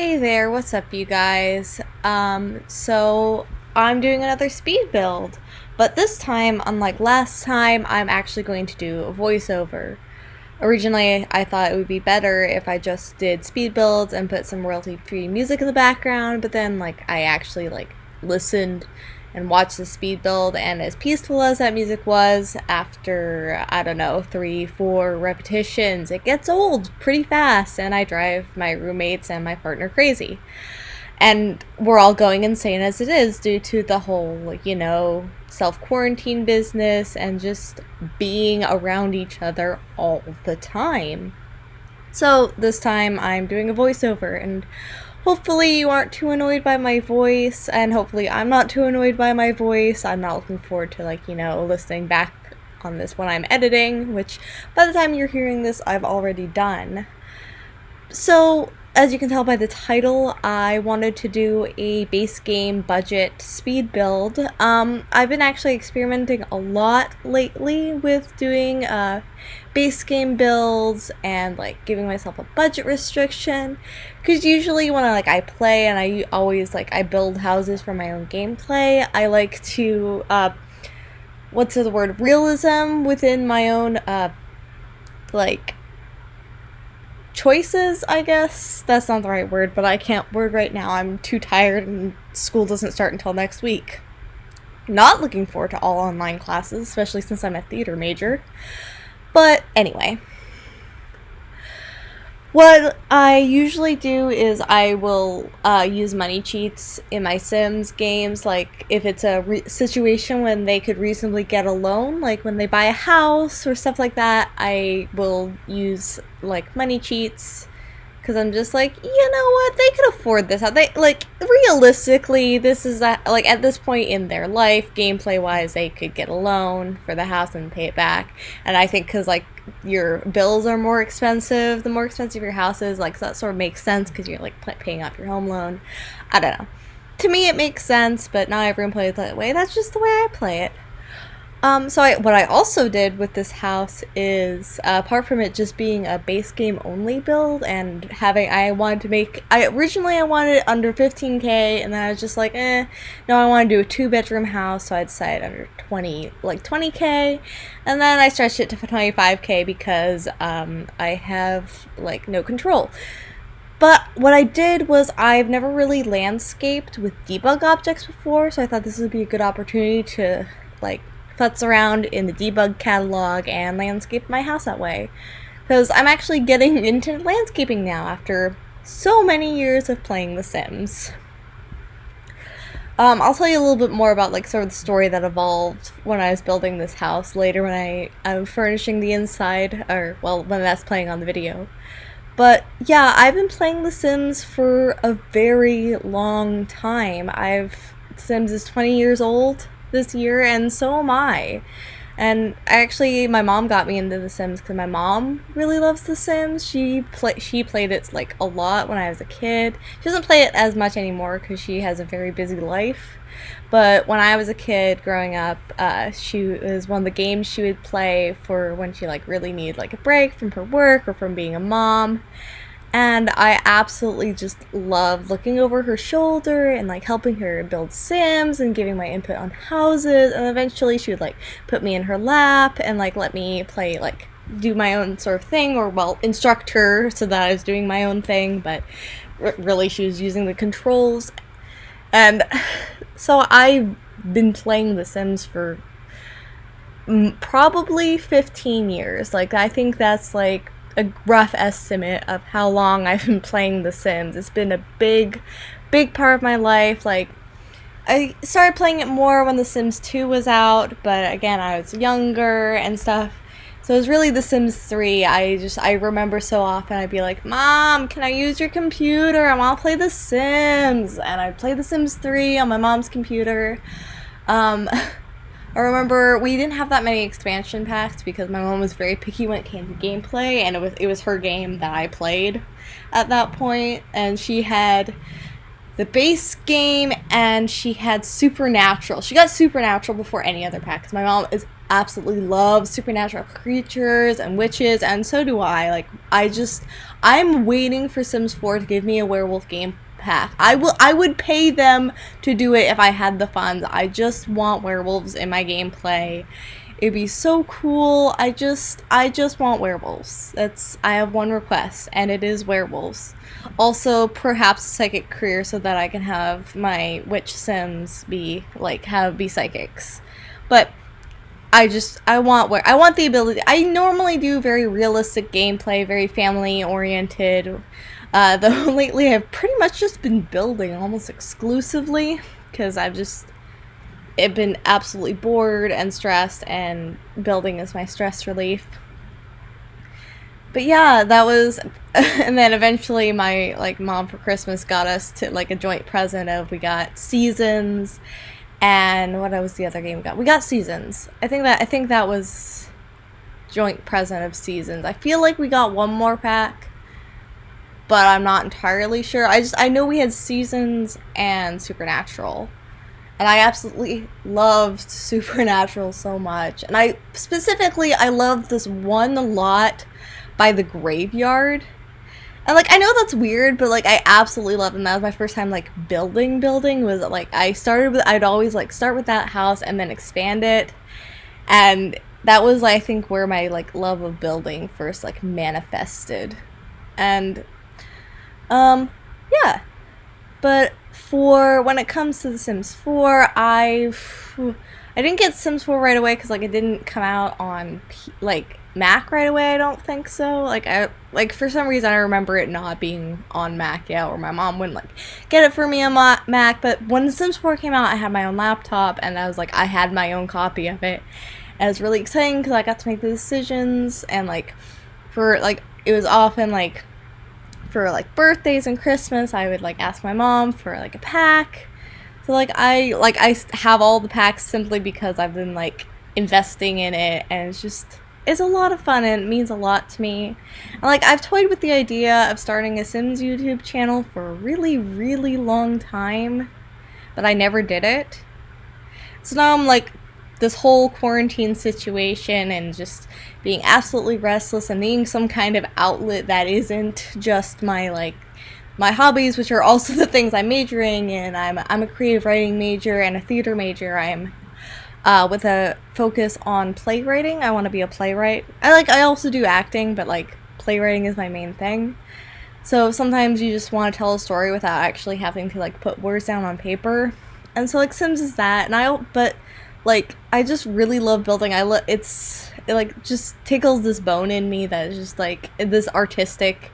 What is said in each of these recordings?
Hey there, what's up you guys? So I'm doing another speed build, but this time, unlike last time, I'm actually going to do a voiceover. Originally, I thought it would be better if I just did speed builds and put some royalty-free music in the background, but then I actually listened and watched the speed build, and as peaceful as that music was, after, I don't know, 3, 4 repetitions, it gets old pretty fast, and I drive my roommates and my partner crazy. And we're all going insane as it is due to the whole, self-quarantine business and just being around each other all the time. So this time I'm doing a voiceover, and hopefully you aren't too annoyed by my voice, and hopefully I'm not too annoyed by my voice. I'm not looking forward to, listening back on this when I'm editing, which by the time you're hearing this, I've already done. So, as you can tell by the title, I wanted to do a base game budget speed build. I've been actually experimenting a lot lately with doing base game builds and giving myself a budget restriction, because usually when I play and I always I build houses for my own gameplay, I like to what's the word, realism within my own choices, I guess. That's not the right word, but I can't word right now. I'm too tired and school doesn't start until next week. Not looking forward to all online classes, especially since I'm a theater major. But anyway, what I usually do is I will use money cheats in my Sims games, if it's a situation when they could reasonably get a loan, when they buy a house or stuff like that, I will use money cheats, because I'm just you know what, they could afford this. They realistically, this is at this point in their life, gameplay wise, they could get a loan for the house and pay it back. And I think because your bills are more expensive, the more expensive your house is, so that sort of makes sense because you're paying off your home loan. I don't know, to me it makes sense, but not everyone plays that way. That's just the way I play it. What I also did with this house is, apart from it just being a base game only build and I originally I wanted it under 15k, and then I was just no, I want to do a 2-bedroom house, so I decided under 20k, and then I stretched it to 25k because, I have, no control. But what I did was, I've never really landscaped with debug objects before, so I thought this would be a good opportunity to, futz around in the debug catalog and landscape my house that way. Because I'm actually getting into landscaping now after so many years of playing The Sims. I'll tell you a little bit more about sort of the story that evolved when I was building this house later, when I'm furnishing the inside, or well, when that's playing on the video. But yeah, I've been playing The Sims for a very long time. Sims is 20 years old this year, and so am I. And my mom got me into The Sims because my mom really loves The Sims. She played it a lot when I was a kid. She doesn't play it as much anymore because she has a very busy life. But when I was a kid growing up, she was one of the games she would play for when she really needed a break from her work or from being a mom. And I absolutely just loved looking over her shoulder and helping her build Sims and giving my input on houses. And eventually she would put me in her lap and let me play, do my own sort of thing, or instruct her so that I was doing my own thing, but really she was using the controls. And so I've been playing The Sims for probably 15 years. I think that's a rough estimate of how long I've been playing The Sims. It's been a big part of my life. I started playing it more when The Sims 2 was out, but again, I was younger and stuff. So it was really The Sims 3. I remember so often I'd be like, Mom, can I use your computer? I want to play The Sims. And I'd play The Sims 3 on my mom's computer. I remember we didn't have that many expansion packs because my mom was very picky when it came to gameplay, and it was her game that I played at that point, and she had the base game and she had Supernatural. She got Supernatural before any other pack because my mom is absolutely love supernatural creatures and witches, and so do I. Like, I'm waiting for Sims 4 to give me a werewolf game pack. I would pay them to do it if I had the funds. I just want werewolves in my gameplay. It'd be so cool. I just want werewolves. I have one request, and it is werewolves. Also, perhaps a psychic career so that I can have my witch Sims be psychics. But I want the ability. I normally do very realistic gameplay, very family oriented. Though lately I've pretty much just been building almost exclusively because I've been absolutely bored and stressed, and building is my stress relief. But yeah, that was, and then eventually my mom for Christmas got us to a joint present of, we got Seasons, and what was the other game we got? We got Seasons. I think that was joint present of Seasons. I feel like we got one more pack, but I'm not entirely sure. I know we had Seasons and Supernatural. And I absolutely loved Supernatural so much. And I loved this one lot by the graveyard. And I know that's weird, but I absolutely loved it. And that was my first time building was I'd always start with that house and then expand it. And that was I think where my love of building first manifested. And yeah. But for when it comes to The Sims 4, I didn't get Sims 4 right away because it didn't come out on Mac right away. I don't think so. For some reason I remember it not being on Mac yet, or my mom wouldn't get it for me on Mac. But when The Sims 4 came out, I had my own laptop, and I was I had my own copy of it. And it was really exciting because I got to make the decisions, and it was often for birthdays and Christmas, I would ask my mom for a pack. So I have all the packs simply because I've been investing in it, and it's a lot of fun, and it means a lot to me. And I've toyed with the idea of starting a Sims YouTube channel for a really, really long time, but I never did it. So now I'm this whole quarantine situation and just being absolutely restless and needing some kind of outlet that isn't just my my hobbies, which are also the things I'm majoring in. I'm a creative writing major and a theater major. I'm with a focus on playwriting. I want to be a playwright. I also do acting, but playwriting is my main thing. So sometimes you just want to tell a story without actually having to put words down on paper. And so Sims is that, and I just really love building. It just tickles this bone in me that is just this artistic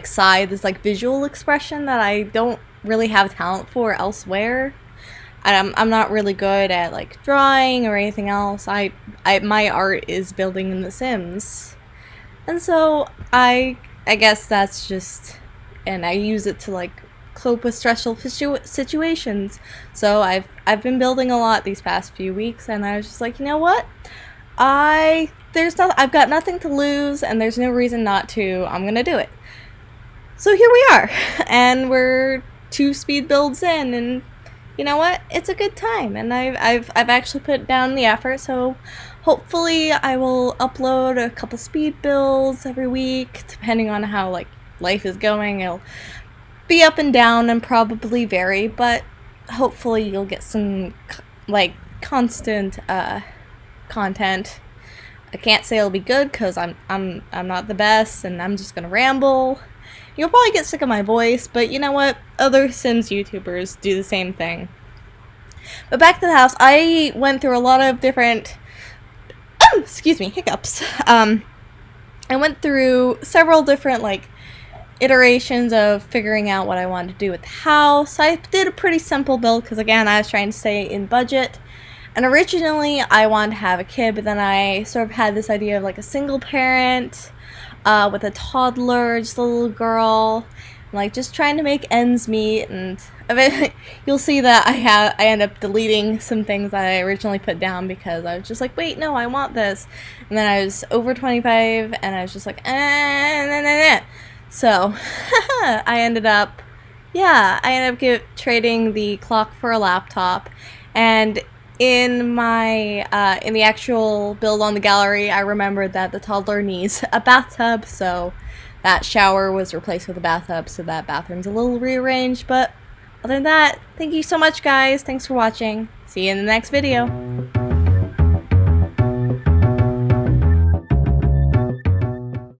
side, this visual expression that I don't really have talent for elsewhere. I'm not really good at drawing or anything else. My art is building in The Sims, and so I guess that's just, and I use it to cope with stressful situations. So I've been building a lot these past few weeks, and I was just you know what? I've got nothing to lose, and there's no reason not to. I'm gonna do it. So here we are, and we're 2 speed builds in, and you know what? It's a good time, and I've actually put down the effort. So hopefully I will upload a couple speed builds every week, depending on how life is going. It'll be up and down and probably vary, but hopefully you'll get some constant content. I can't say it'll be good because I'm not the best, and I'm just gonna ramble. You'll probably get sick of my voice, but you know what? Other Sims YouTubers do the same thing. But back to the house, I went through a lot of different excuse me, hiccups. I went through several different iterations of figuring out what I wanted to do with the house. I did a pretty simple build because, again, I was trying to stay in budget. And originally I wanted to have a kid, but then I sort of had this idea of a single parent with a toddler, just a little girl, and just trying to make ends meet. And eventually you'll see that I end up deleting some things that I originally put down because I was just wait, no, I want this. And then I was over 25, and I was just So I ended up trading the clock for a laptop, and in my in the actual build on the gallery, I remembered that the toddler needs a bathtub, so that shower was replaced with a bathtub, so that bathroom's a little rearranged. But other than that, thank you so much, guys. Thanks for watching. See you in the next video.